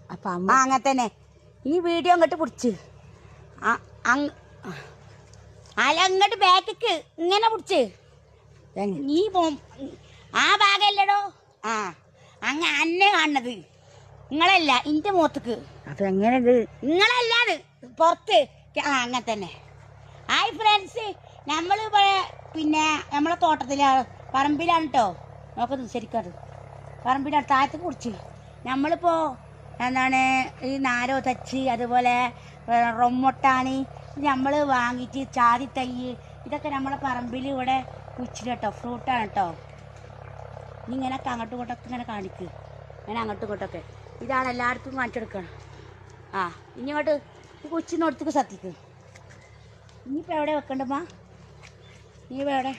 അപ്പം അങ്ങനെ തന്നെ ഈ വീഡിയോ അങ്ങോട്ട് പിടിച്ച് അല്ല അങ്ങോട്ട് ബാക്കിക്ക് ഇങ്ങനെ പിടിച്ച് നീ ആ ഭാഗമല്ലടോ ആ അന്നെ കാണുന്നത് നിങ്ങളല്ല എൻ്റെ മുഖത്തേക്ക് അപ്പം എങ്ങനെ ഇത് നിങ്ങളല്ലാത് പുറത്ത് അങ്ങനെ തന്നെ ഹായ് ഫ്രണ്ട്സ് നമ്മൾ പിന്നെ നമ്മളെ തോട്ടത്തിലാണ് പറമ്പിലാണ് കേട്ടോ നോക്കുന്നത് ശരിക്കത് പറമ്പിലാണ് താഴത്ത് കുടിച്ച് നമ്മളിപ്പോൾ എന്താണ് ഈ നാരോ തച്ച് അതുപോലെ റൊമ്മൊട്ടാണ് നമ്മൾ വാങ്ങിയിട്ട് ചാതി തൈ ഇതൊക്കെ നമ്മളെ പറമ്പിൽ ഇവിടെ കുഴിച്ചിട്ട് കേട്ടോ ഫ്രൂട്ടാണ് കേട്ടോ ഇനി ഇങ്ങനെയൊക്കെ അങ്ങോട്ടും ഇങ്ങോട്ടൊക്കെ ഇങ്ങനെ കാണിക്കുക അങ്ങനെ അങ്ങോട്ടും ഇങ്ങോട്ടൊക്കെ ഇതാണ് എല്ലായിടത്തും കാണിച്ചെടുക്കണം ആ ഇനി ഇങ്ങോട്ട് കുച്ചിനോടത്തേക്ക് സത്തിക്ക് ഇനിയിപ്പോൾ എവിടെ വെക്കണ്ടമ്മ ഇനിയിപ്പോൾ എവിടെ